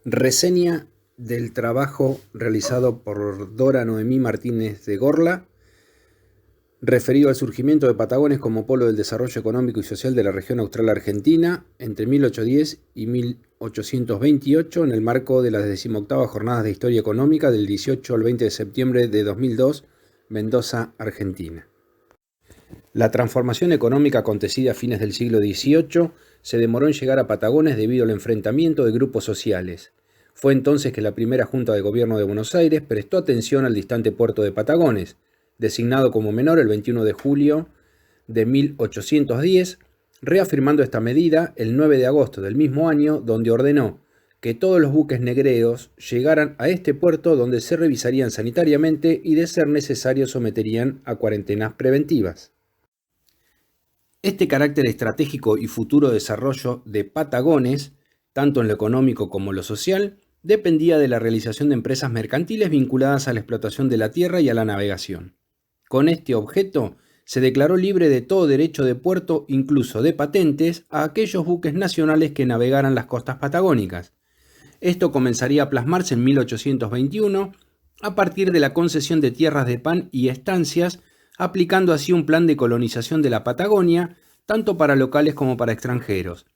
Reseña del trabajo realizado por Dora Noemí Martínez de Gorla, referido al surgimiento de Patagones como polo del desarrollo económico y social de la región austral argentina entre 1810 y 1828 en el marco de las 18ª Jornadas de Historia Económica del 18 al 20 de septiembre de 2002, Mendoza, Argentina. La transformación económica acontecida a fines del siglo XVIII se demoró en llegar a Patagones debido al enfrentamiento de grupos sociales. Fue entonces que la primera Junta de Gobierno de Buenos Aires prestó atención al distante puerto de Patagones, designado como menor el 21 de julio de 1810, reafirmando esta medida el 9 de agosto del mismo año, donde ordenó que todos los buques negreros llegaran a este puerto, donde se revisarían sanitariamente y, de ser necesario, someterían a cuarentenas preventivas. Este carácter estratégico y futuro desarrollo de Patagones, tanto en lo económico como en lo social, dependía de la realización de empresas mercantiles vinculadas a la explotación de la tierra y a la navegación. Con este objeto, se declaró libre de todo derecho de puerto, incluso de patentes, a aquellos buques nacionales que navegaran las costas patagónicas. Esto comenzaría a plasmarse en 1821, a partir de la concesión de tierras de pan y estancias, aplicando así un plan de colonización de la Patagonia, tanto para locales como para extranjeros.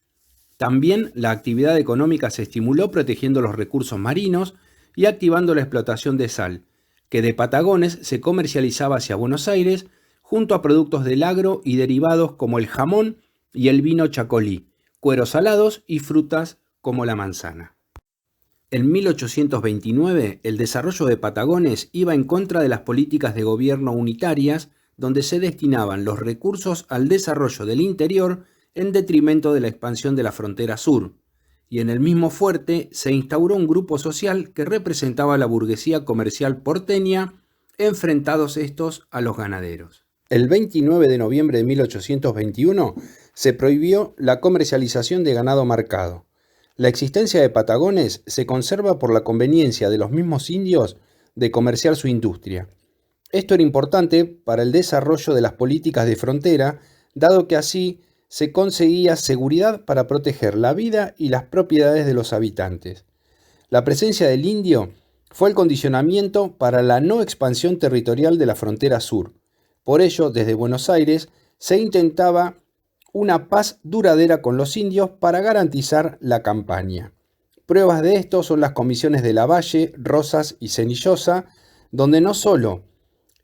También la actividad económica se estimuló protegiendo los recursos marinos y activando la explotación de sal, que de Patagones se comercializaba hacia Buenos Aires, junto a productos del agro y derivados como el jamón y el vino chacolí, cueros salados y frutas como la manzana. En 1829, el desarrollo de Patagones iba en contra de las políticas de gobierno unitarias, donde se destinaban los recursos al desarrollo del interior en detrimento de la expansión de la frontera sur, y en el mismo fuerte se instauró un grupo social que representaba a la burguesía comercial porteña, enfrentados estos a los ganaderos. El 29 de noviembre de 1821 se prohibió la comercialización de ganado marcado. La existencia de Patagones se conserva por la conveniencia de los mismos indios de comerciar su industria. Esto era importante para el desarrollo de las políticas de frontera, dado que así se conseguía seguridad para proteger la vida y las propiedades de los habitantes. La presencia del indio fue el condicionamiento para la no expansión territorial de la frontera sur. Por ello, desde Buenos Aires se intentaba una paz duradera con los indios para garantizar la campaña. Pruebas de esto son las comisiones de Lavalle, Rosas y Cenillosa, donde no solo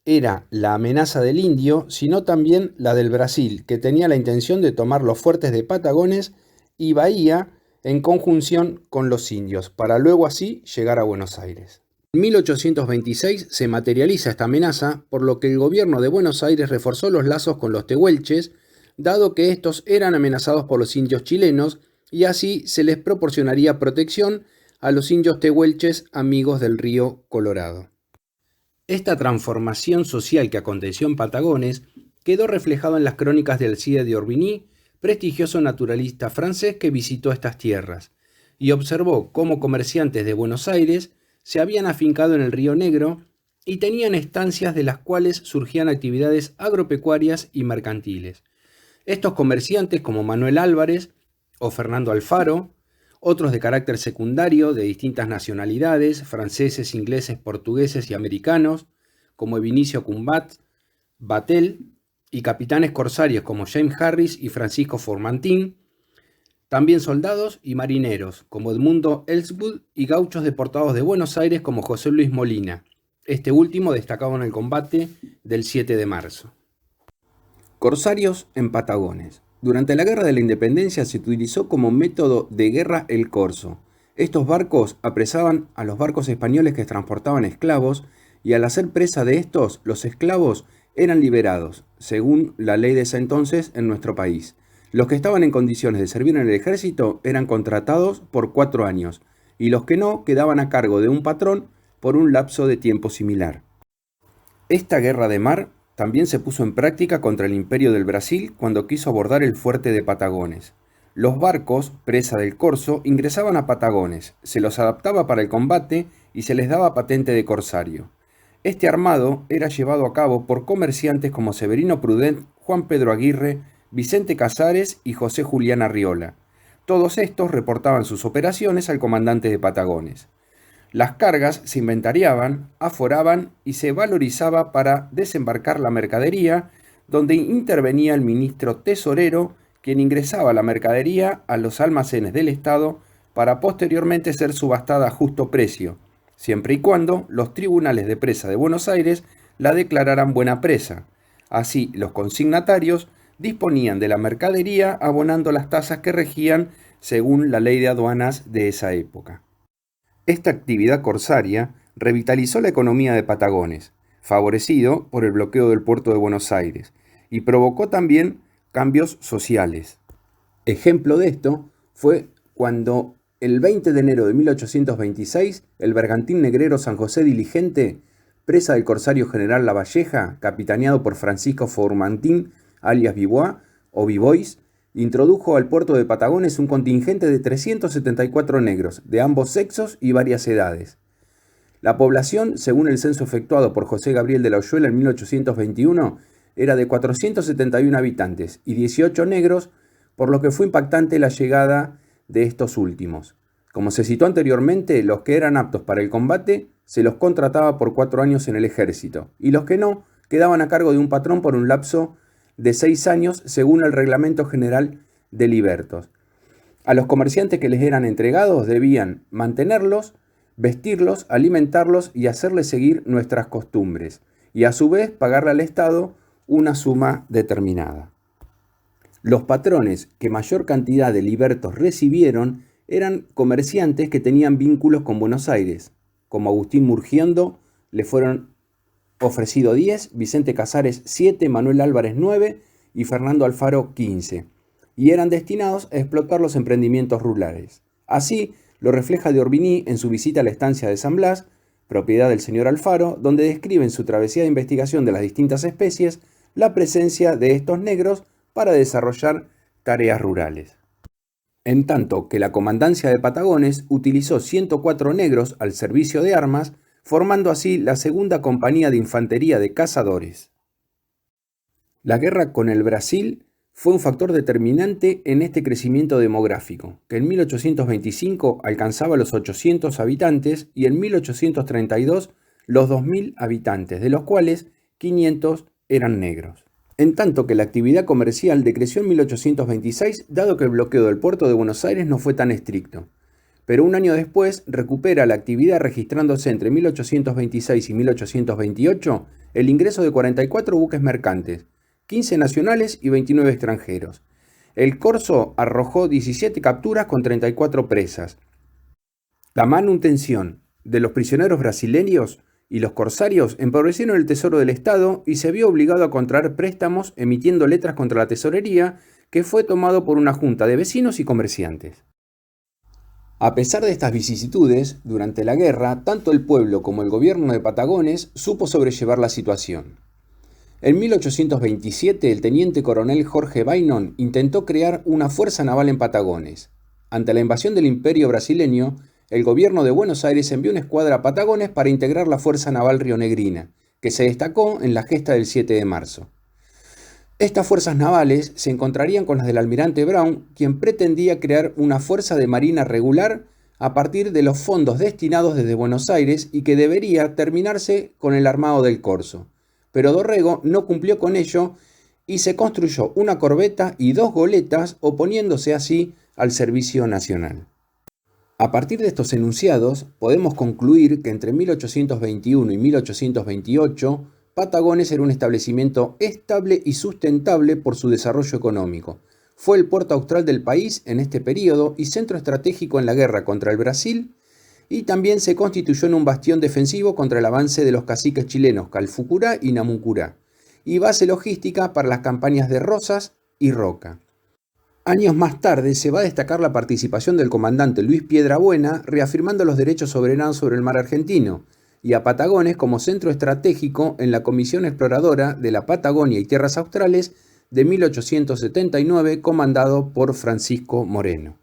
era la amenaza del indio, sino también la del Brasil, que tenía la intención de tomar los fuertes de Patagones y Bahía en conjunción con los indios, para luego así llegar a Buenos Aires. En 1826 se materializa esta amenaza, por lo que el gobierno de Buenos Aires reforzó los lazos con los tehuelches, dado que estos eran amenazados por los indios chilenos, y así se les proporcionaría protección a los indios tehuelches amigos del río Colorado. Esta transformación social que aconteció en Patagones quedó reflejado en las crónicas de Alcide de Orbigny, prestigioso naturalista francés que visitó estas tierras, y observó cómo comerciantes de Buenos Aires se habían afincado en el Río Negro y tenían estancias de las cuales surgían actividades agropecuarias y mercantiles. Estos comerciantes, como Manuel Álvarez o Fernando Alfaro, otros de carácter secundario de distintas nacionalidades, franceses, ingleses, portugueses y americanos, como Vinicio Cumbat, Batel, y capitanes corsarios como James Harris y Francisco Formantín, también soldados y marineros como Edmundo Elswood y gauchos deportados de Buenos Aires como José Luis Molina, este último destacado en el combate del 7 de marzo. Corsarios en Patagones. Durante la Guerra de la Independencia se utilizó como método de guerra el corso. Estos barcos apresaban a los barcos españoles que transportaban esclavos, y al hacer presa de estos, los esclavos eran liberados, según la ley de ese entonces en nuestro país. Los que estaban en condiciones de servir en el ejército eran contratados por 4 años, y los que no quedaban a cargo de un patrón por un lapso de tiempo similar. Esta guerra de mar también se puso en práctica contra el Imperio del Brasil cuando quiso abordar el fuerte de Patagones. Los barcos, presa del corso, ingresaban a Patagones, se los adaptaba para el combate y se les daba patente de corsario. Este armado era llevado a cabo por comerciantes como Severino Prudent, Juan Pedro Aguirre, Vicente Casares y José Julián Arriola. Todos estos reportaban sus operaciones al comandante de Patagones. Las cargas se inventariaban, aforaban y se valorizaba para desembarcar la mercadería, donde intervenía el ministro tesorero, quien ingresaba la mercadería a los almacenes del Estado para posteriormente ser subastada a justo precio, siempre y cuando los tribunales de presa de Buenos Aires la declararan buena presa. Así, los consignatarios disponían de la mercadería abonando las tasas que regían según la ley de aduanas de esa época. Esta actividad corsaria revitalizó la economía de Patagones, favorecido por el bloqueo del puerto de Buenos Aires, y provocó también cambios sociales. Ejemplo de esto fue cuando el 20 de enero de 1826 el bergantín negrero San José Diligente, presa del corsario general Lavalleja, capitaneado por Francisco Formantín, alias Vivois o Vivois, introdujo al puerto de Patagones un contingente de 374 negros, de ambos sexos y varias edades. La población, según el censo efectuado por José Gabriel de la Oyuela en 1821, era de 471 habitantes y 18 negros, por lo que fue impactante la llegada de estos últimos. Como se citó anteriormente, los que eran aptos para el combate se los contrataba por 4 años en el ejército, y los que no quedaban a cargo de un patrón por un lapso de 6 años según el Reglamento General de Libertos. A los comerciantes que les eran entregados debían mantenerlos, vestirlos, alimentarlos y hacerles seguir nuestras costumbres, y a su vez pagarle al Estado una suma determinada. Los patrones que mayor cantidad de libertos recibieron eran comerciantes que tenían vínculos con Buenos Aires, como Agustín Murgiondo le fueron ofrecido 10, Vicente Casares 7, Manuel Álvarez 9 y Fernando Alfaro 15, y eran destinados a explotar los emprendimientos rurales. Así lo refleja de Orbigny en su visita a la estancia de San Blas, propiedad del señor Alfaro, donde describe en su travesía de investigación de las distintas especies la presencia de estos negros para desarrollar tareas rurales. En tanto que la comandancia de Patagones utilizó 104 negros al servicio de armas, formando así la segunda compañía de infantería de cazadores. La guerra con el Brasil fue un factor determinante en este crecimiento demográfico, que en 1825 alcanzaba los 800 habitantes y en 1832 los 2.000 habitantes, de los cuales 500 eran negros. En tanto que la actividad comercial decreció en 1826, dado que el bloqueo del puerto de Buenos Aires no fue tan estricto. Pero un año después recupera la actividad registrándose entre 1826 y 1828 el ingreso de 44 buques mercantes, 15 nacionales y 29 extranjeros. El corso arrojó 17 capturas con 34 presas. La manutención de los prisioneros brasileños y los corsarios empobrecieron el tesoro del Estado y se vio obligado a contraer préstamos emitiendo letras contra la tesorería, que fue tomado por una junta de vecinos y comerciantes. A pesar de estas vicisitudes, durante la guerra, tanto el pueblo como el gobierno de Patagones supo sobrellevar la situación. En 1827, el teniente coronel Jorge Bainon intentó crear una fuerza naval en Patagones. Ante la invasión del imperio brasileño, el gobierno de Buenos Aires envió una escuadra a Patagones para integrar la Fuerza Naval Rionegrina, que se destacó en la gesta del 7 de marzo. Estas fuerzas navales se encontrarían con las del almirante Brown, quien pretendía crear una fuerza de marina regular a partir de los fondos destinados desde Buenos Aires y que debería terminarse con el armado del Corso. Pero Dorrego no cumplió con ello y se construyó una corbeta y 2 goletas, oponiéndose así al servicio nacional. A partir de estos enunciados, podemos concluir que entre 1821 y 1828, Patagones era un establecimiento estable y sustentable por su desarrollo económico. Fue el puerto austral del país en este periodo y centro estratégico en la guerra contra el Brasil, y también se constituyó en un bastión defensivo contra el avance de los caciques chilenos Calfucurá y Namucurá, y base logística para las campañas de Rosas y Roca. Años más tarde se va a destacar la participación del comandante Luis Piedrabuena, reafirmando los derechos soberanos sobre el mar argentino, y a Patagones como centro estratégico en la Comisión Exploradora de la Patagonia y Tierras Australes de 1879, comandado por Francisco Moreno.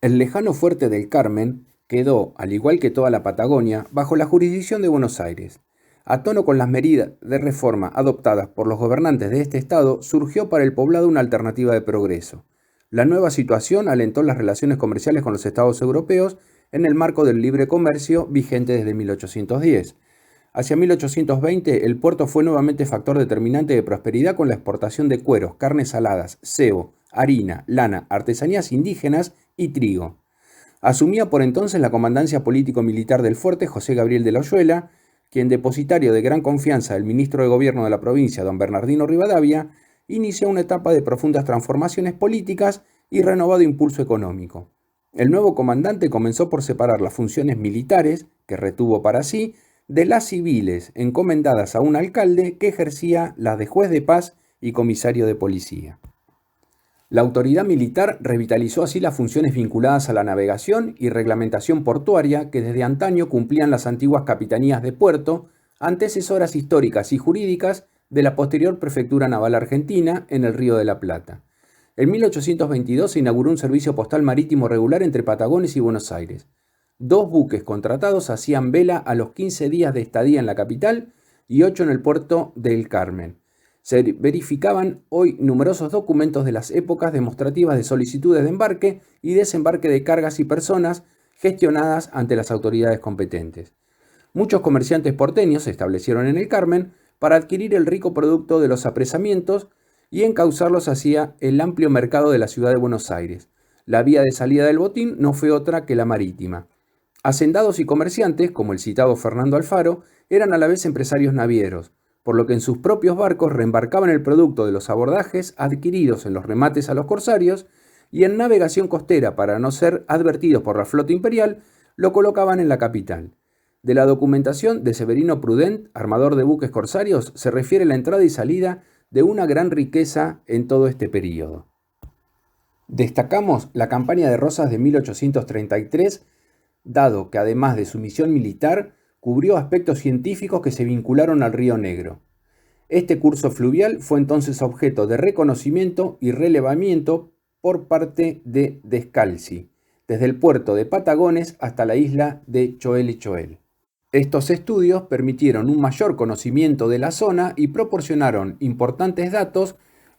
El lejano fuerte del Carmen quedó, al igual que toda la Patagonia, bajo la jurisdicción de Buenos Aires. A tono con las medidas de reforma adoptadas por los gobernantes de este estado, surgió para el poblado una alternativa de progreso. La nueva situación alentó las relaciones comerciales con los estados europeos en el marco del libre comercio vigente desde 1810. Hacia 1820, el puerto fue nuevamente factor determinante de prosperidad con la exportación de cueros, carnes saladas, cebo, harina, lana, artesanías indígenas y trigo. Asumía por entonces la comandancia político-militar del fuerte José Gabriel de la Oyuela, quien, depositario de gran confianza del ministro de Gobierno de la provincia, don Bernardino Rivadavia, inició una etapa de profundas transformaciones políticas y renovado impulso económico. El nuevo comandante comenzó por separar las funciones militares, que retuvo para sí, de las civiles, encomendadas a un alcalde que ejercía las de juez de paz y comisario de policía. La autoridad militar revitalizó así las funciones vinculadas a la navegación y reglamentación portuaria que desde antaño cumplían las antiguas capitanías de puerto, antecesoras históricas y jurídicas de la posterior Prefectura Naval Argentina en el Río de la Plata. En 1822 se inauguró un servicio postal marítimo regular entre Patagones y Buenos Aires. 2 buques contratados hacían vela a los 15 días de estadía en la capital y 8 en el puerto del Carmen. Se verificaban hoy numerosos documentos de las épocas demostrativas de solicitudes de embarque y desembarque de cargas y personas gestionadas ante las autoridades competentes. Muchos comerciantes porteños se establecieron en el Carmen para adquirir el rico producto de los apresamientos y encauzarlos hacia el amplio mercado de la ciudad de Buenos Aires. La vía de salida del botín no fue otra que la marítima. Hacendados y comerciantes, como el citado Fernando Alfaro, eran a la vez empresarios navieros, por lo que en sus propios barcos reembarcaban el producto de los abordajes adquiridos en los remates a los corsarios y en navegación costera, para no ser advertidos por la flota imperial, lo colocaban en la capital. De la documentación de Severino Prudent, armador de buques corsarios, se refiere la entrada y salida de una gran riqueza en todo este período. Destacamos la campaña de Rosas de 1833, dado que además de su misión militar, cubrió aspectos científicos que se vincularon al Río Negro. Este curso fluvial fue entonces objeto de reconocimiento y relevamiento por parte de Descalzi, desde el puerto de Patagones hasta la isla de Choel y Choel. Estos estudios permitieron un mayor conocimiento de la zona y proporcionaron importantes datos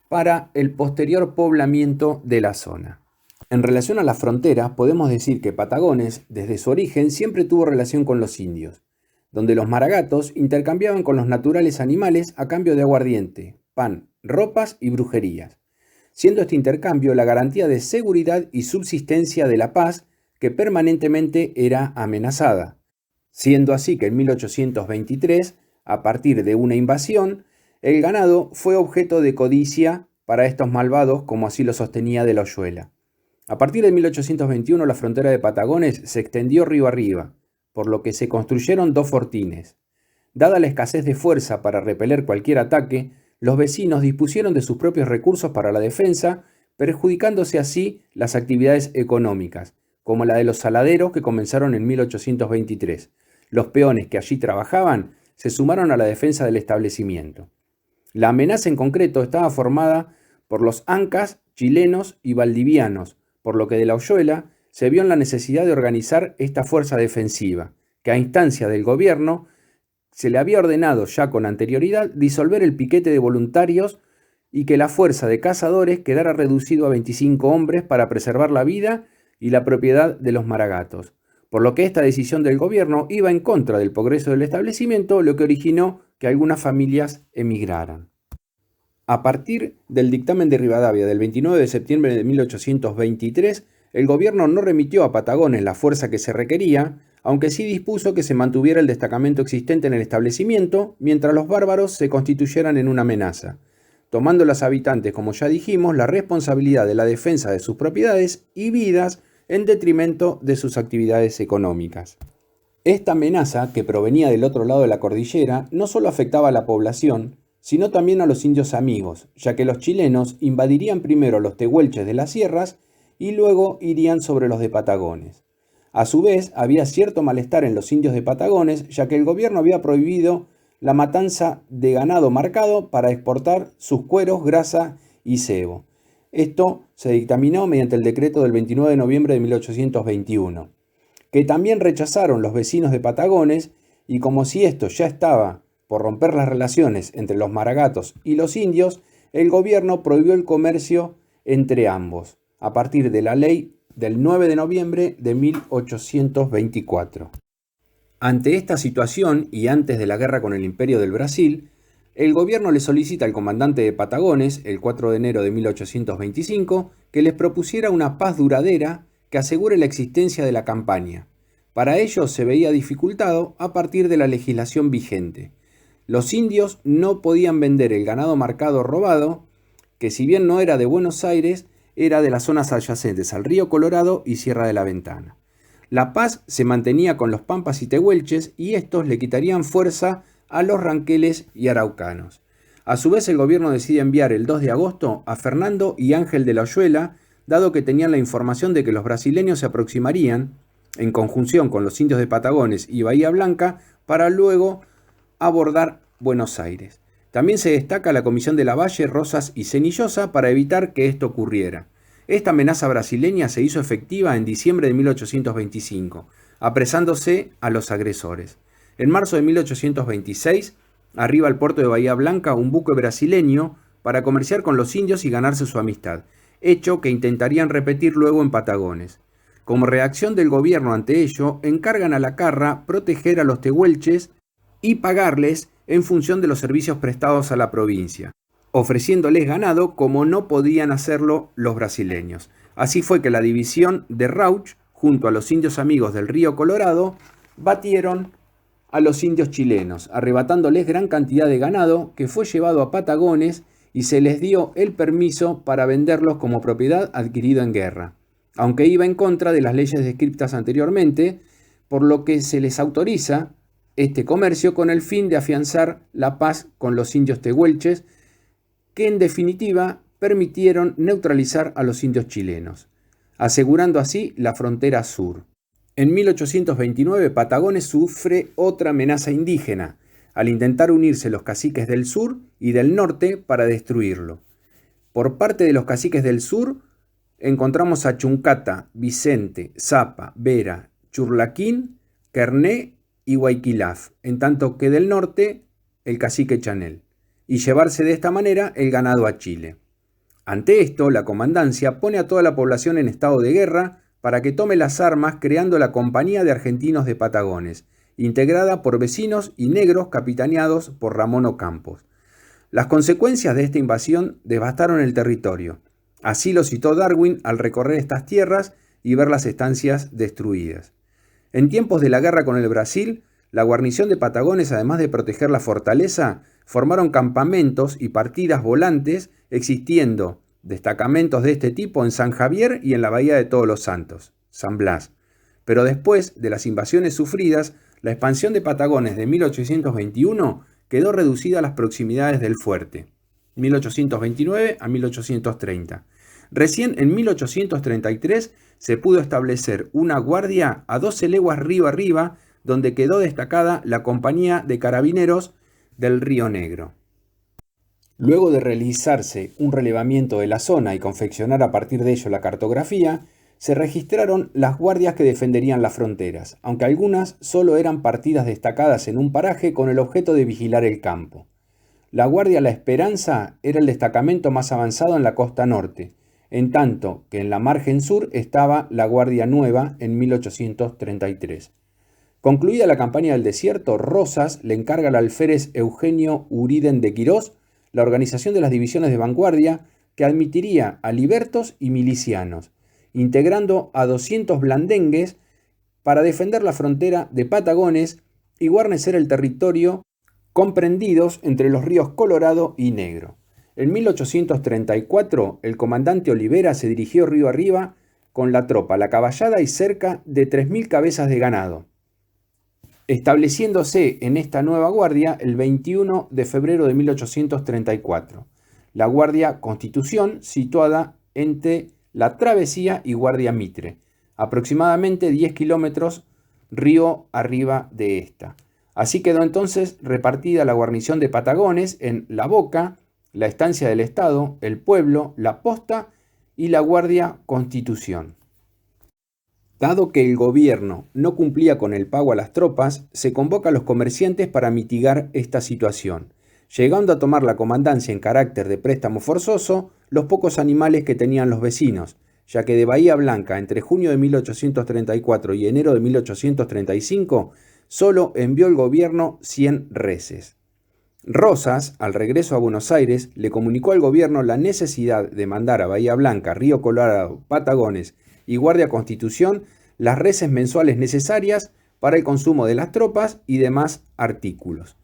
para el posterior poblamiento de la zona. En relación a las fronteras, podemos decir que Patagones, desde su origen, siempre tuvo relación con los indios, donde los maragatos intercambiaban con los naturales animales a cambio de aguardiente, pan, ropas y brujerías, siendo este intercambio la garantía de seguridad y subsistencia de la paz que permanentemente era amenazada, siendo así que en 1823, a partir de una invasión, el ganado fue objeto de codicia para estos malvados, como así lo sostenía de la Oyuela. A partir de 1821 la frontera de Patagones se extendió río arriba, por lo que se construyeron 2 fortines. Dada la escasez de fuerza para repeler cualquier ataque, los vecinos dispusieron de sus propios recursos para la defensa, perjudicándose así las actividades económicas, como la de los saladeros que comenzaron en 1823. Los peones que allí trabajaban se sumaron a la defensa del establecimiento. La amenaza en concreto estaba formada por los ancas, chilenos y valdivianos, por lo que de la Oyuela se vio en la necesidad de organizar esta fuerza defensiva, que a instancia del gobierno se le había ordenado ya con anterioridad disolver el piquete de voluntarios y que la fuerza de cazadores quedara reducido a 25 hombres para preservar la vida y la propiedad de los maragatos, por lo que esta decisión del gobierno iba en contra del progreso del establecimiento, lo que originó que algunas familias emigraran. A partir del dictamen de Rivadavia del 29 de septiembre de 1823, el gobierno no remitió a Patagones la fuerza que se requería, aunque sí dispuso que se mantuviera el destacamento existente en el establecimiento mientras los bárbaros se constituyeran en una amenaza, tomando los habitantes, como ya dijimos, la responsabilidad de la defensa de sus propiedades y vidas en detrimento de sus actividades económicas. Esta amenaza, que provenía del otro lado de la cordillera, no solo afectaba a la población, sino también a los indios amigos, ya que los chilenos invadirían primero los tehuelches de las sierras y luego irían sobre los de Patagones. A su vez, había cierto malestar en los indios de Patagones, ya que el gobierno había prohibido la matanza de ganado marcado para exportar sus cueros, grasa y cebo. Esto se dictaminó mediante el decreto del 29 de noviembre de 1821, que también rechazaron los vecinos de Patagones, y como si esto ya estaba por romper las relaciones entre los maragatos y los indios, el gobierno prohibió el comercio entre ambos, a partir de la ley del 9 de noviembre de 1824. Ante esta situación y antes de la guerra con el Imperio del Brasil, el gobierno le solicita al comandante de Patagones, el 4 de enero de 1825, que les propusiera una paz duradera que asegure la existencia de la campaña. Para ello se veía dificultado a partir de la legislación vigente. Los indios no podían vender el ganado marcado robado, que si bien no era de Buenos Aires, era de las zonas adyacentes al río Colorado y Sierra de la Ventana. La paz se mantenía con los pampas y tehuelches y estos le quitarían fuerza a los ranqueles y araucanos. A su vez el gobierno decide enviar el 2 de agosto a Fernando y Ángel de la Oyuela, dado que tenían la información de que los brasileños se aproximarían, en conjunción con los indios de Patagones y Bahía Blanca, para luego abordar Buenos Aires. También se destaca la comisión de Lavalle, Rosas y Cenillosa para evitar que esto ocurriera. Esta amenaza brasileña se hizo efectiva en diciembre de 1825, apresándose a los agresores. En marzo de 1826, arriba al puerto de Bahía Blanca un buque brasileño para comerciar con los indios y ganarse su amistad, hecho que intentarían repetir luego en Patagones. Como reacción del gobierno ante ello, encargan a la Carra proteger a los tehuelches y pagarles en función de los servicios prestados a la provincia, ofreciéndoles ganado como no podían hacerlo los brasileños. Así fue que la división de Rauch, junto a los indios amigos del río Colorado, batieron a los indios chilenos, arrebatándoles gran cantidad de ganado que fue llevado a Patagones y se les dio el permiso para venderlos como propiedad adquirida en guerra, aunque iba en contra de las leyes descritas anteriormente, por lo que se les autoriza este comercio con el fin de afianzar la paz con los indios tehuelches, que en definitiva permitieron neutralizar a los indios chilenos, asegurando así la frontera sur. En 1829 Patagones sufre otra amenaza indígena, al intentar unirse los caciques del sur y del norte para destruirlo. Por parte de los caciques del sur encontramos a Chuncata, Vicente, Zapa, Vera, Churlaquín, Querné y Guayquilaf, en tanto que del norte el cacique Chanel, y llevarse de esta manera el ganado a Chile. Ante esto, la comandancia pone a toda la población en estado de guerra para que tome las armas, creando la Compañía de Argentinos de Patagones, integrada por vecinos y negros capitaneados por Ramón Ocampos. Las consecuencias de esta invasión devastaron el territorio. Así lo citó Darwin al recorrer estas tierras y ver las estancias destruidas. En tiempos de la guerra con el Brasil, la guarnición de Patagones, además de proteger la fortaleza, formaron campamentos y partidas volantes, existiendo destacamentos de este tipo en San Javier y en la Bahía de Todos los Santos, San Blas. Pero después de las invasiones sufridas, la expansión de Patagones de 1821 quedó reducida a las proximidades del fuerte, 1829 a 1830. Recién en 1833 se pudo establecer una guardia a 12 leguas río arriba, donde quedó destacada la Compañía de Carabineros del Río Negro. Luego de realizarse un relevamiento de la zona y confeccionar a partir de ello la cartografía, se registraron las guardias que defenderían las fronteras, aunque algunas solo eran partidas destacadas en un paraje con el objeto de vigilar el campo. La Guardia La Esperanza era el destacamento más avanzado en la costa norte, en tanto que en la margen sur estaba la Guardia Nueva en 1833. Concluida la campaña del desierto, Rosas le encarga al alférez Eugenio Uriden de Quirós la organización de las divisiones de vanguardia que admitiría a libertos y milicianos, integrando a 200 blandengues para defender la frontera de Patagones y guarnecer el territorio comprendidos entre los ríos Colorado y Negro. En 1834, el comandante Olivera se dirigió río arriba con la tropa, la caballada y cerca de 3.000 cabezas de ganado, estableciéndose en esta nueva guardia el 21 de febrero de 1834, la Guardia Constitución, situada entre La Travesía y Guardia Mitre, aproximadamente 10 kilómetros río arriba de esta. Así quedó entonces repartida la guarnición de Patagones en La Boca, la Estancia del Estado, el Pueblo, la Posta y la Guardia Constitución. Dado que el gobierno no cumplía con el pago a las tropas, se convoca a los comerciantes para mitigar esta situación, llegando a tomar la comandancia en carácter de préstamo forzoso los pocos animales que tenían los vecinos, ya que de Bahía Blanca entre junio de 1834 y enero de 1835 solo envió el gobierno 100 reses. Rosas, al regreso a Buenos Aires, le comunicó al gobierno la necesidad de mandar a Bahía Blanca, Río Colorado, Patagones y Guardia Constitución las reses mensuales necesarias para el consumo de las tropas y demás artículos.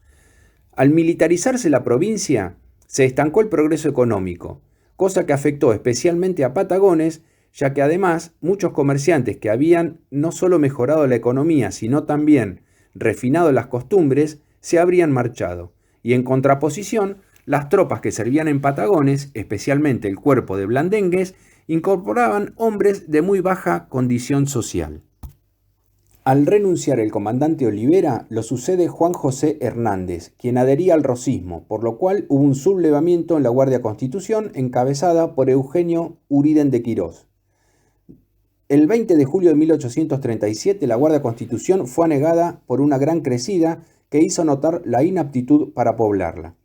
Al militarizarse la provincia, se estancó el progreso económico, cosa que afectó especialmente a Patagones, ya que además muchos comerciantes que habían no solo mejorado la economía, sino también refinado las costumbres, se habrían marchado, y en contraposición, las tropas que servían en Patagones, especialmente el cuerpo de blandengues, incorporaban hombres de muy baja condición social. Al renunciar el comandante Olivera, lo sucede Juan José Hernández, quien adhería al rosismo, por lo cual hubo un sublevamiento en la Guardia Constitución encabezada por Eugenio Uriden de Quirós. El 20 de julio de 1837 la Guardia Constitución fue anegada por una gran crecida que hizo notar la inaptitud para poblarla.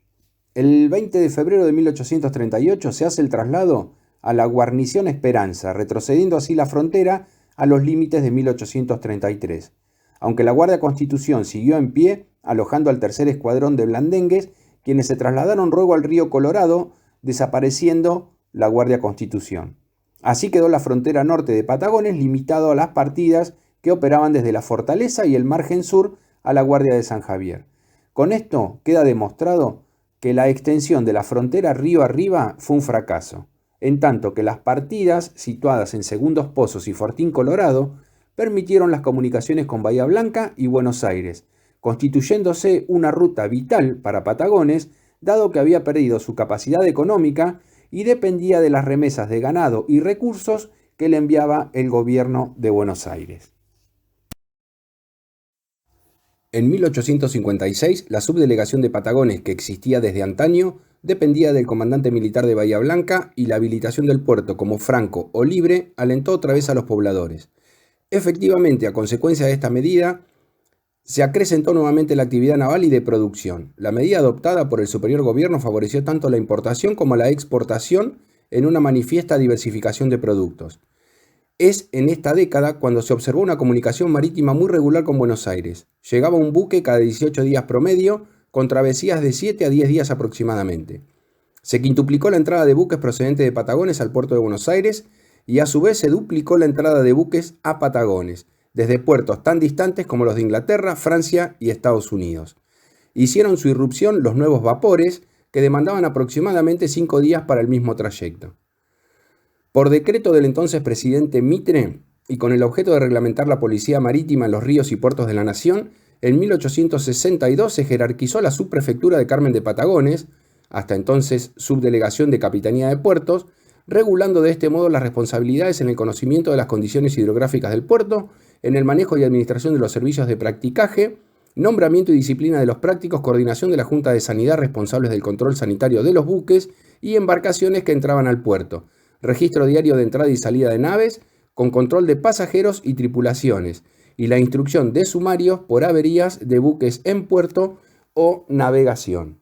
El 20 de febrero de 1838 se hace el traslado a la guarnición Esperanza, retrocediendo así la frontera a los límites de 1833, aunque la Guardia Constitución siguió en pie, alojando al tercer escuadrón de blandengues, quienes se trasladaron luego al río Colorado, desapareciendo la Guardia Constitución. Así quedó la frontera norte de Patagones limitado a las partidas que operaban desde la fortaleza y el margen sur a la Guardia de San Javier. Con esto queda demostrado que la extensión de la frontera río arriba fue un fracaso, en tanto que las partidas situadas en Segundos Pozos y Fortín Colorado permitieron las comunicaciones con Bahía Blanca y Buenos Aires, constituyéndose una ruta vital para Patagones, dado que había perdido su capacidad económica y dependía de las remesas de ganado y recursos que le enviaba el gobierno de Buenos Aires. En 1856, la subdelegación de Patagones, que existía desde antaño, dependía del comandante militar de Bahía Blanca y la habilitación del puerto como franco o libre alentó otra vez a los pobladores. Efectivamente, a consecuencia de esta medida, se acrecentó nuevamente la actividad naval y de producción. La medida adoptada por el superior gobierno favoreció tanto la importación como la exportación en una manifiesta diversificación de productos. Es en esta década cuando se observó una comunicación marítima muy regular con Buenos Aires. Llegaba un buque cada 18 días promedio, con travesías de 7 a 10 días aproximadamente. Se quintuplicó la entrada de buques procedentes de Patagones al puerto de Buenos Aires y a su vez se duplicó la entrada de buques a Patagones, desde puertos tan distantes como los de Inglaterra, Francia y Estados Unidos. Hicieron su irrupción los nuevos vapores, que demandaban aproximadamente 5 días para el mismo trayecto. Por decreto del entonces presidente Mitre, y con el objeto de reglamentar la policía marítima en los ríos y puertos de la nación, en 1862 se jerarquizó la subprefectura de Carmen de Patagones, hasta entonces subdelegación de Capitanía de Puertos, regulando de este modo las responsabilidades en el conocimiento de las condiciones hidrográficas del puerto, en el manejo y administración de los servicios de practicaje, nombramiento y disciplina de los prácticos, coordinación de la Junta de Sanidad responsables del control sanitario de los buques y embarcaciones que entraban al puerto, registro diario de entrada y salida de naves, con control de pasajeros y tripulaciones, y la instrucción de sumarios por averías de buques en puerto o navegación.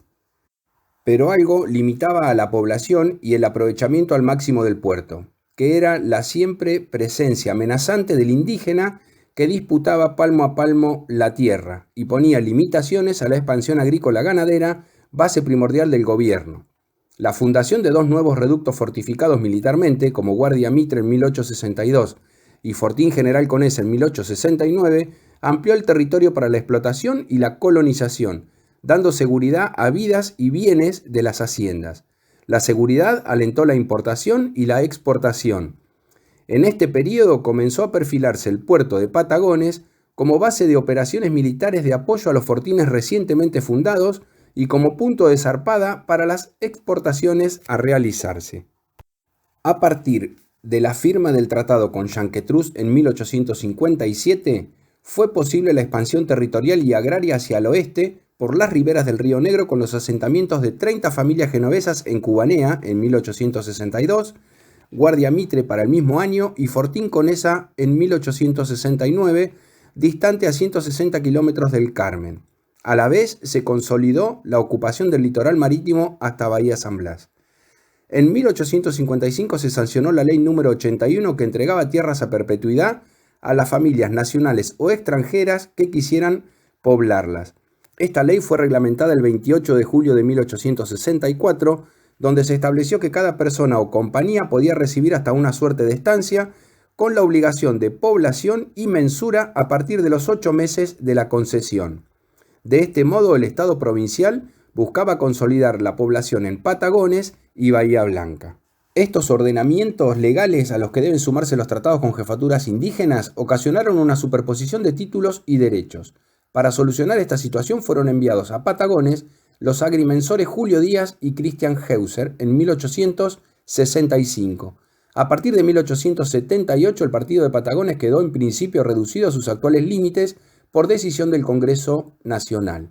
Pero algo limitaba a la población y el aprovechamiento al máximo del puerto, que era la siempre presencia amenazante del indígena que disputaba palmo a palmo la tierra y ponía limitaciones a la expansión agrícola ganadera, base primordial del gobierno. La fundación de 2 nuevos reductos fortificados militarmente, como Guardia Mitre en 1862 y Fortín General Conesa en 1869, amplió el territorio para la explotación y la colonización, dando seguridad a vidas y bienes de las haciendas. La seguridad alentó la importación y la exportación. En este periodo comenzó a perfilarse el puerto de Patagones como base de operaciones militares de apoyo a los fortines recientemente fundados y como punto de zarpada para las exportaciones a realizarse. A partir de la firma del tratado con Yanquetruz en 1857, fue posible la expansión territorial y agraria hacia el oeste por las riberas del Río Negro con los asentamientos de 30 familias genovesas en Cubanea en 1862, Guardia Mitre para el mismo año y Fortín Conesa en 1869, distante a 160 kilómetros del Carmen. A la vez se consolidó la ocupación del litoral marítimo hasta Bahía San Blas. En 1855 se sancionó la ley número 81 que entregaba tierras a perpetuidad a las familias nacionales o extranjeras que quisieran poblarlas. Esta ley fue reglamentada el 28 de julio de 1864, donde se estableció que cada persona o compañía podía recibir hasta una suerte de estancia con la obligación de población y mensura a partir de los 8 meses de la concesión. De este modo, el Estado provincial buscaba consolidar la población en Patagones y Bahía Blanca. Estos ordenamientos legales, a los que deben sumarse los tratados con jefaturas indígenas, ocasionaron una superposición de títulos y derechos. Para solucionar esta situación fueron enviados a Patagones los agrimensores Julio Díaz y Christian Heuser en 1865. A partir de 1878 el partido de Patagones quedó en principio reducido a sus actuales límites por decisión del Congreso Nacional.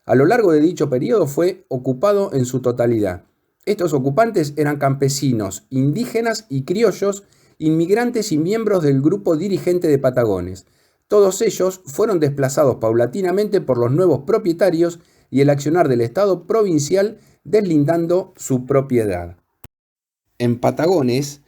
A lo largo de dicho periodo fue ocupado en su totalidad. Estos ocupantes eran campesinos, indígenas y criollos, inmigrantes y miembros del grupo dirigente de Patagones. Todos ellos fueron desplazados paulatinamente por los nuevos propietarios y el accionar del Estado provincial deslindando su propiedad. En Patagones,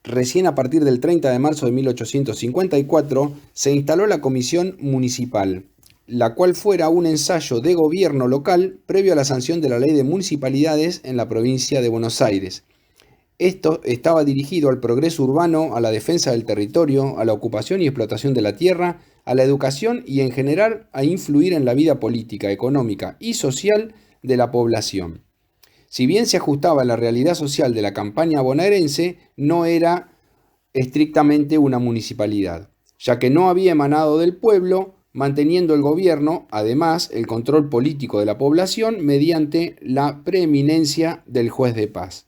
recién a partir del 30 de marzo de 1854, se instaló la Comisión Municipal, la cual fuera un ensayo de gobierno local previo a la sanción de la Ley de Municipalidades en la provincia de Buenos Aires. Esto estaba dirigido al progreso urbano, a la defensa del territorio, a la ocupación y explotación de la tierra, a la educación y en general a influir en la vida política, económica y social de la población. Si bien se ajustaba a la realidad social de la campaña bonaerense, no era estrictamente una municipalidad, ya que no había emanado del pueblo, manteniendo el gobierno, además, el control político de la población mediante la preeminencia del juez de paz.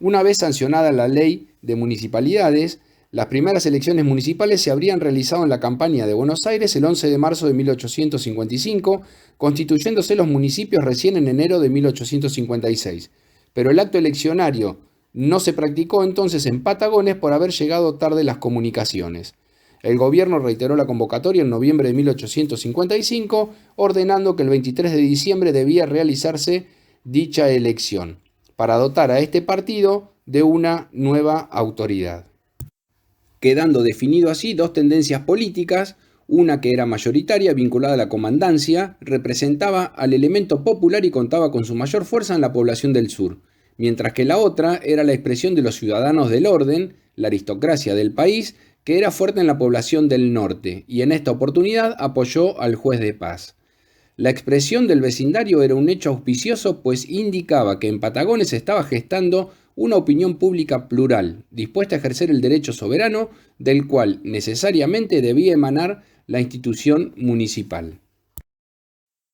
Una vez sancionada la ley de municipalidades, las primeras elecciones municipales se habrían realizado en la campaña de Buenos Aires el 11 de marzo de 1855, constituyéndose los municipios recién en enero de 1856. Pero el acto eleccionario no se practicó entonces en Patagones por haber llegado tarde las comunicaciones. El gobierno reiteró la convocatoria en noviembre de 1855, ordenando que el 23 de diciembre debía realizarse dicha elección, para dotar a este partido de una nueva autoridad. Quedando definido así dos tendencias políticas, una que era mayoritaria, vinculada a la comandancia, representaba al elemento popular y contaba con su mayor fuerza en la población del sur, mientras que la otra era la expresión de los ciudadanos del orden, la aristocracia del país, que era fuerte en la población del norte, y en esta oportunidad apoyó al juez de paz. La expresión del vecindario era un hecho auspicioso, pues indicaba que en Patagones se estaba gestando una opinión pública plural, dispuesta a ejercer el derecho soberano, del cual necesariamente debía emanar la institución municipal.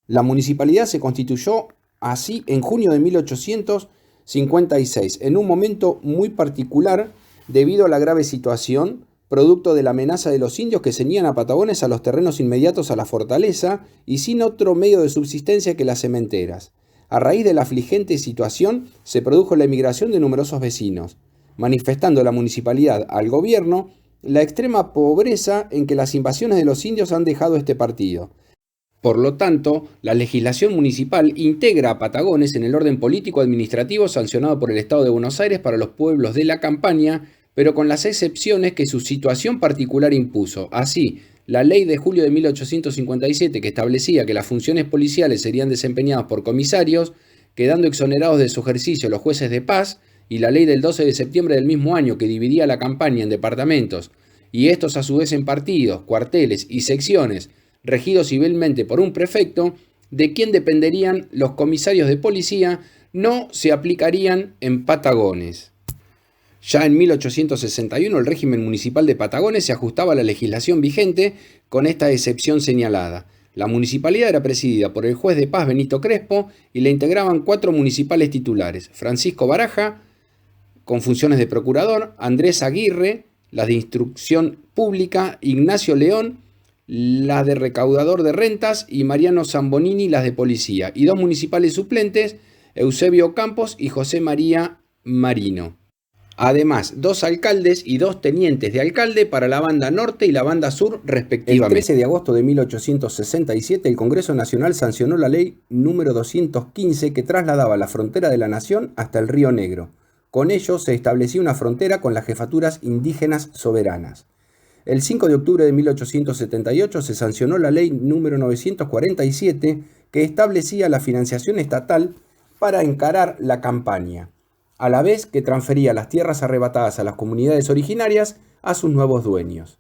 La municipalidad se constituyó así en junio de 1856, en un momento muy particular debido a la grave situación producto de la amenaza de los indios que ceñían a Patagones a los terrenos inmediatos a la fortaleza y sin otro medio de subsistencia que las sementeras. A raíz de la afligente situación se produjo la emigración de numerosos vecinos, manifestando la municipalidad al gobierno la extrema pobreza en que las invasiones de los indios han dejado este partido. Por lo tanto, la legislación municipal integra a Patagones en el orden político-administrativo sancionado por el Estado de Buenos Aires para los pueblos de la campaña, pero con las excepciones que su situación particular impuso. Así, la ley de julio de 1857, que establecía que las funciones policiales serían desempeñadas por comisarios, quedando exonerados de su ejercicio los jueces de paz, y la ley del 12 de septiembre del mismo año, que dividía la campaña en departamentos, y estos a su vez en partidos, cuarteles y secciones, regidos civilmente por un prefecto, de quien dependerían los comisarios de policía, no se aplicarían en Patagones. Ya en 1861 el régimen municipal de Patagones se ajustaba a la legislación vigente con esta excepción señalada. La municipalidad era presidida por el juez de paz Benito Crespo y la integraban 4 municipales titulares: Francisco Baraja, con funciones de procurador, Andrés Aguirre, las de instrucción pública, Ignacio León, las de recaudador de rentas, y Mariano Zambonini, las de policía, y 2 municipales suplentes, Eusebio Campos y José María Marino. Además, 2 alcaldes y 2 tenientes de alcalde para la banda norte y la banda sur, respectivamente. El 13 de agosto de 1867, el Congreso Nacional sancionó la ley número 215 que trasladaba la frontera de la nación hasta el Río Negro, Con ello se establecía una frontera con las jefaturas indígenas soberanas. El 5 de octubre de 1878 se sancionó la ley número 947 que establecía la financiación estatal para encarar la campaña, a la vez que transfería las tierras arrebatadas a las comunidades originarias a sus nuevos dueños.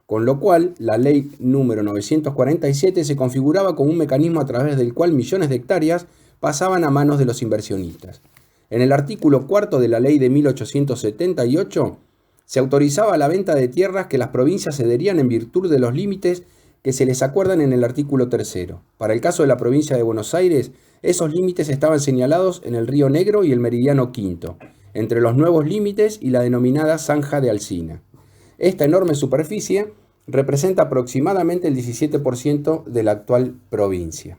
Con lo cual, la ley número 947 se configuraba como un mecanismo a través del cual millones de hectáreas pasaban a manos de los inversionistas. En el artículo 4 de la ley de 1878 se autorizaba la venta de tierras que las provincias cederían en virtud de los límites que se les acuerdan en el artículo 3. Para el caso de la provincia de Buenos Aires, esos límites estaban señalados en el Río Negro y el Meridiano Quinto, entre los nuevos límites y la denominada Zanja de Alsina. Esta enorme superficie representa aproximadamente el 17% de la actual provincia.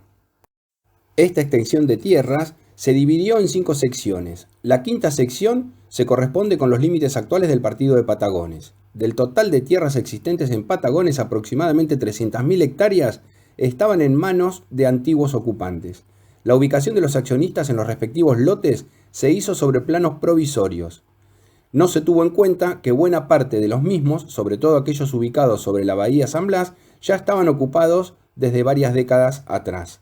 Esta extensión de tierras se dividió en 5 secciones. La quinta sección se corresponde con los límites actuales del partido de Patagones. Del total de tierras existentes en Patagones, aproximadamente 300.000 hectáreas estaban en manos de antiguos ocupantes. La ubicación de los accionistas en los respectivos lotes se hizo sobre planos provisorios. No se tuvo en cuenta que buena parte de los mismos, sobre todo aquellos ubicados sobre la bahía San Blas, ya estaban ocupados desde varias décadas atrás.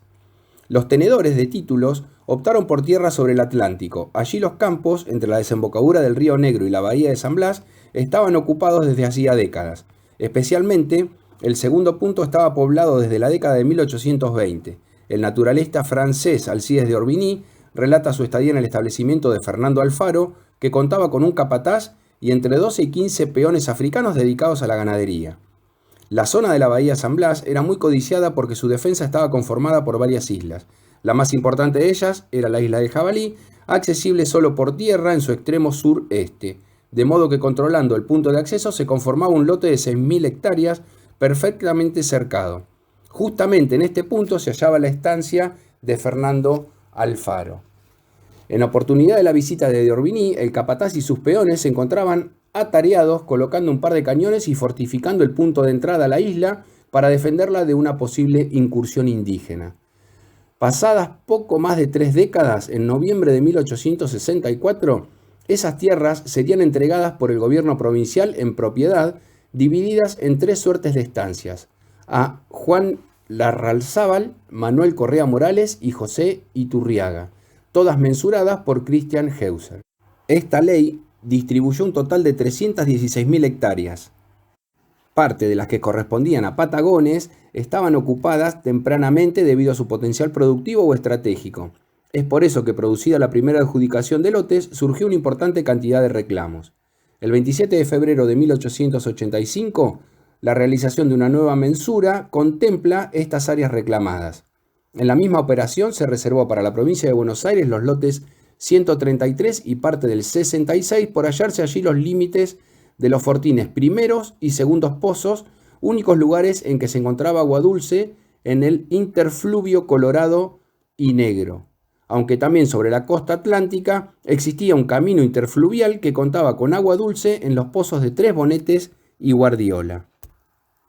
Los tenedores de títulos optaron por tierra sobre el Atlántico. Allí los campos, entre la desembocadura del Río Negro y la bahía de San Blas, estaban ocupados desde hacía décadas. Especialmente, el segundo punto estaba poblado desde la década de 1820. El naturalista francés Alcides de Orbigny relata su estadía en el establecimiento de Fernando Alfaro, que contaba con un capataz y entre 12 y 15 peones africanos dedicados a la ganadería. La zona de la bahía San Blas era muy codiciada porque su defensa estaba conformada por varias islas. La más importante de ellas era la isla del Jabalí, accesible solo por tierra en su extremo sureste, de modo que controlando el punto de acceso se conformaba un lote de 6.000 hectáreas perfectamente cercado. Justamente en este punto se hallaba la estancia de Fernando Alfaro. En oportunidad de la visita de Orbigny, el capataz y sus peones se encontraban atareados colocando un par de cañones y fortificando el punto de entrada a la isla para defenderla de una posible incursión indígena. Pasadas poco más de 3 décadas, en noviembre de 1864, esas tierras serían entregadas por el gobierno provincial en propiedad, divididas en 3 suertes de estancias, a Juan Larrazábal, Manuel Correa Morales y José Iturriaga, todas mensuradas por Christian Heuser. Esta ley distribuyó un total de 316.000 hectáreas. Parte de las que correspondían a Patagones estaban ocupadas tempranamente debido a su potencial productivo o estratégico. Es por eso que, producida la primera adjudicación de lotes, surgió una importante cantidad de reclamos. El 27 de febrero de 1885, la realización de una nueva mensura contempla estas áreas reclamadas. En la misma operación se reservó para la provincia de Buenos Aires los lotes 133 y parte del 66 por hallarse allí los límites de los fortines primeros y segundos pozos, únicos lugares en que se encontraba agua dulce en el interfluvio Colorado y Negro, aunque también sobre la costa atlántica existía un camino interfluvial que contaba con agua dulce en los pozos de Tres Bonetes y Guardiola.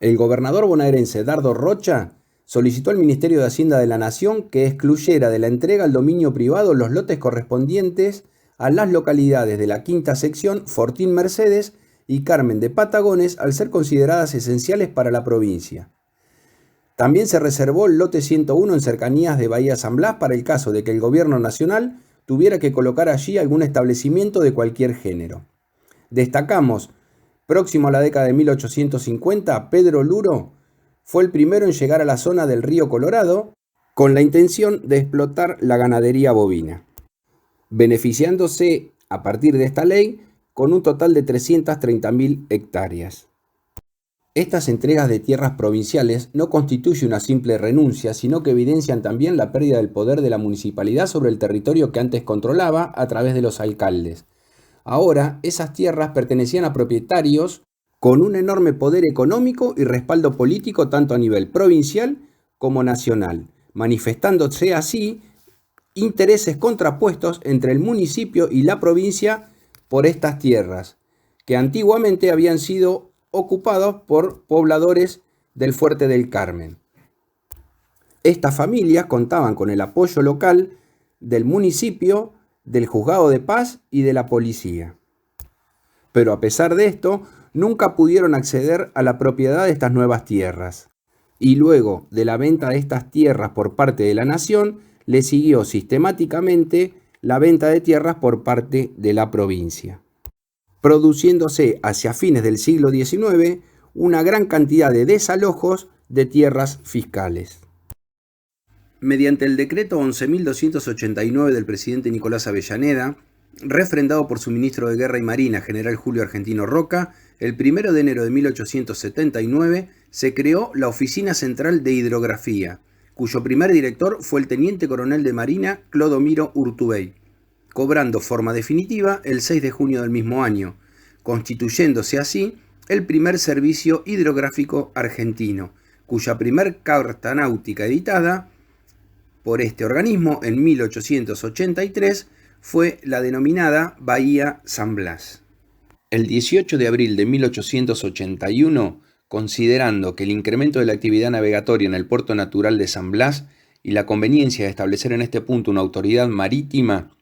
El gobernador bonaerense Dardo Rocha solicitó al Ministerio de Hacienda de la Nación que excluyera de la entrega al dominio privado los lotes correspondientes a las localidades de la quinta sección Fortín Mercedes y Carmen de Patagones, al ser consideradas esenciales para la provincia. También se reservó el lote 101 en cercanías de Bahía San Blas para el caso de que el gobierno nacional tuviera que colocar allí algún establecimiento de cualquier género. Destacamos, próximo a la década de 1850, Pedro Luro fue el primero en llegar a la zona del río Colorado con la intención de explotar la ganadería bovina, beneficiándose a partir de esta ley con un total de 330.000 hectáreas. Estas entregas de tierras provinciales no constituyen una simple renuncia, sino que evidencian también la pérdida del poder de la municipalidad sobre el territorio que antes controlaba a través de los alcaldes. Ahora, esas tierras pertenecían a propietarios con un enorme poder económico y respaldo político tanto a nivel provincial como nacional, manifestándose así intereses contrapuestos entre el municipio y la provincia por estas tierras, que antiguamente habían sido ocupados por pobladores del Fuerte del Carmen. Estas familias contaban con el apoyo local del municipio del juzgado de paz y de la policía. Pero a pesar de esto, nunca pudieron acceder a la propiedad de estas nuevas tierras. Y luego de la venta de estas tierras por parte de la nación, le siguió sistemáticamente la venta de tierras por parte de la provincia, produciéndose hacia fines del siglo XIX una gran cantidad de desalojos de tierras fiscales. Mediante el decreto 11.289 del presidente Nicolás Avellaneda, refrendado por su ministro de Guerra y Marina, general Julio Argentino Roca, el 1 de enero de 1879 se creó la Oficina Central de Hidrografía, cuyo primer director fue el teniente coronel de Marina Clodomiro Urtubey, cobrando forma definitiva el 6 de junio del mismo año, constituyéndose así el primer servicio hidrográfico argentino, cuya primer carta náutica editada por este organismo en 1883 fue la denominada Bahía San Blas. El 18 de abril de 1881, considerando que el incremento de la actividad navegatoria en el puerto natural de San Blas y la conveniencia de establecer en este punto una autoridad marítima,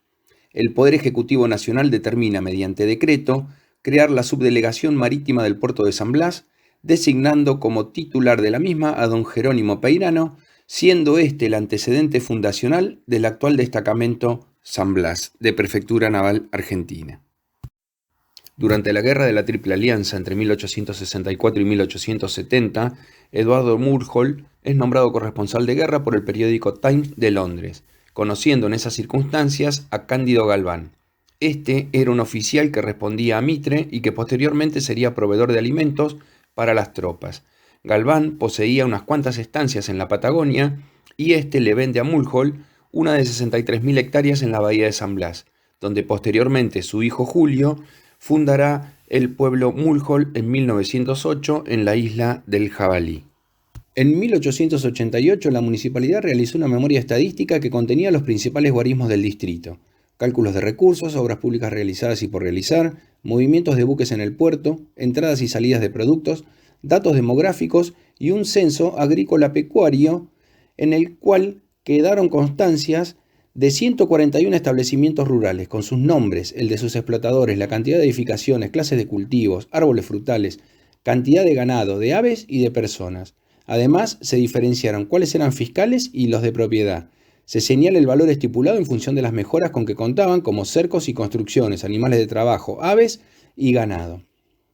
el Poder Ejecutivo Nacional determina mediante decreto crear la Subdelegación Marítima del Puerto de San Blas, designando como titular de la misma a don Jerónimo Peirano, siendo este el antecedente fundacional del actual destacamento San Blas, de Prefectura Naval Argentina. Durante la Guerra de la Triple Alianza entre 1864 y 1870, Eduardo Mulhall es nombrado corresponsal de guerra por el periódico Times de Londres, conociendo en esas circunstancias a Cándido Galván. Este era un oficial que respondía a Mitre y que posteriormente sería proveedor de alimentos para las tropas. Galván poseía unas cuantas estancias en la Patagonia y este le vende a Mulhall una de 63.000 hectáreas en la bahía de San Blas, donde posteriormente su hijo Julio fundará el pueblo Mulhall en 1908 en la isla del Jabalí. En 1888 la municipalidad realizó una memoria estadística que contenía los principales guarismos del distrito, cálculos de recursos, obras públicas realizadas y por realizar, movimientos de buques en el puerto, entradas y salidas de productos, datos demográficos y un censo agrícola-pecuario en el cual quedaron constancias de 141 establecimientos rurales, con sus nombres, el de sus explotadores, la cantidad de edificaciones, clases de cultivos, árboles frutales, cantidad de ganado, de aves y de personas. Además, se diferenciaron cuáles eran fiscales y los de propiedad. Se señala el valor estipulado en función de las mejoras con que contaban, como cercos y construcciones, animales de trabajo, aves y ganado.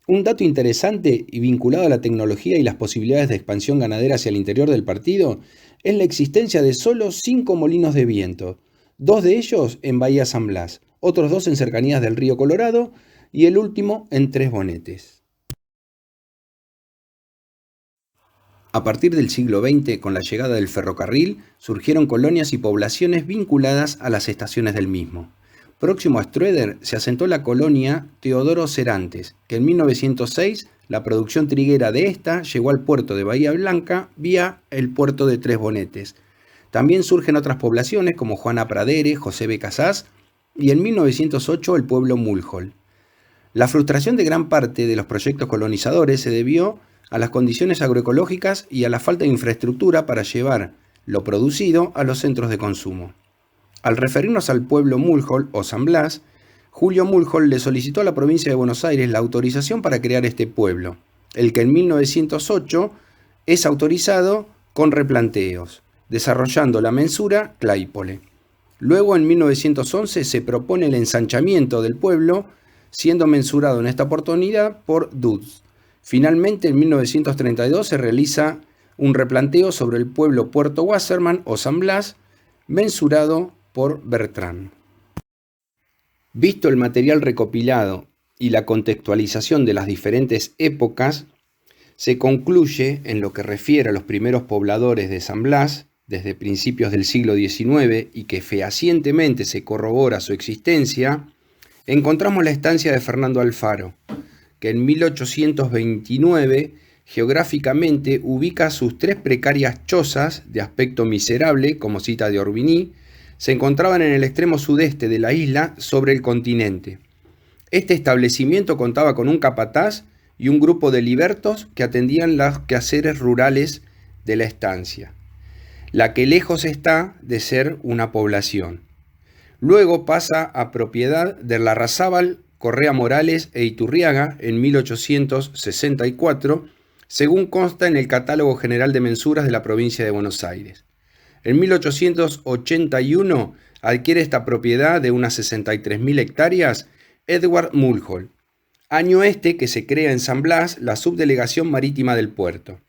Un dato interesante y vinculado a la tecnología y las posibilidades de expansión ganadera hacia el interior del partido es la existencia de solo 5 molinos de viento, 2 de ellos en Bahía San Blas, otros 2 en cercanías del río Colorado y el último en Tres Bonetes. A partir del siglo XX, con la llegada del ferrocarril, surgieron colonias y poblaciones vinculadas a las estaciones del mismo. Próximo a Strueder se asentó la colonia Teodoro Serantes, que en 1906 la producción triguera de esta llegó al puerto de Bahía Blanca vía el puerto de Tres Bonetes. También surgen otras poblaciones como Juana Pradere, José B. Casás y en 1908 el pueblo Mulhall. La frustración de gran parte de los proyectos colonizadores se debió a las condiciones agroecológicas y a la falta de infraestructura para llevar lo producido a los centros de consumo. Al referirnos al pueblo Mulhall o San Blas, Julio Mulhall le solicitó a la provincia de Buenos Aires la autorización para crear este pueblo, el que en 1908 es autorizado con replanteos, desarrollando la mensura Claypole. Luego, en 1911, se propone el ensanchamiento del pueblo, siendo mensurado en esta oportunidad por Dodds. Finalmente, en 1932 se realiza un replanteo sobre el pueblo Puerto Wasserman o San Blas, mensurado por Bertrand. Visto el material recopilado y la contextualización de las diferentes épocas, se concluye, en lo que refiere a los primeros pobladores de San Blas, desde principios del siglo XIX y que fehacientemente se corrobora su existencia, encontramos la estancia de Fernando Alfaro, que en 1829 geográficamente ubica sus 3 precarias chozas de aspecto miserable, como cita de Orbigny, se encontraban en el extremo sudeste de la isla sobre el continente. Este establecimiento contaba con un capataz y un grupo de libertos que atendían los quehaceres rurales de la estancia, la que lejos está de ser una población. Luego pasa a propiedad de Larrazábal, Correa Morales e Iturriaga en 1864, según consta en el Catálogo General de Mensuras de la provincia de Buenos Aires. En 1881 adquiere esta propiedad de unas 63.000 hectáreas Edward Mulhall, año este que se crea en San Blas la subdelegación marítima del puerto.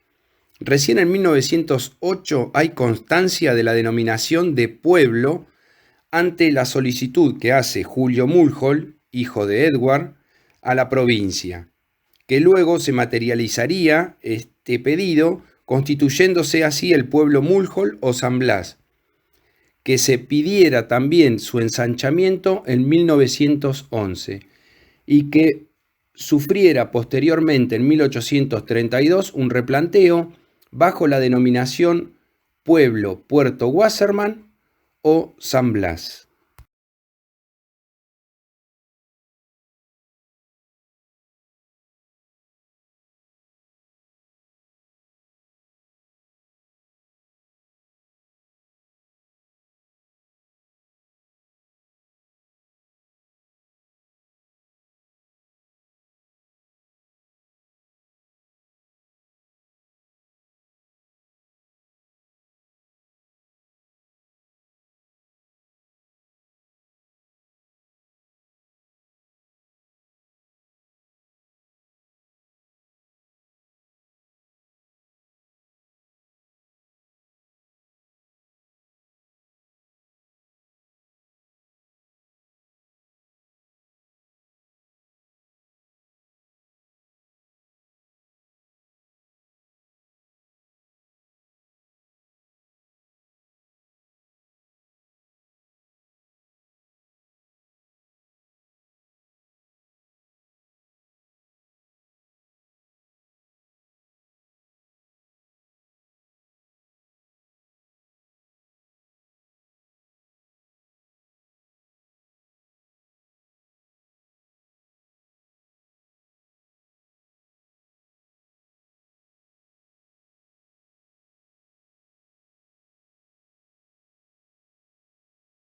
Recién en 1908 hay constancia de la denominación de pueblo ante la solicitud que hace Julio Mulhall, hijo de Edward, a la provincia, que luego se materializaría este pedido constituyéndose así el pueblo Mulhall o San Blas, que se pidiera también su ensanchamiento en 1911 y que sufriera posteriormente en 1832 un replanteo bajo la denominación Pueblo Puerto Wasserman o San Blas.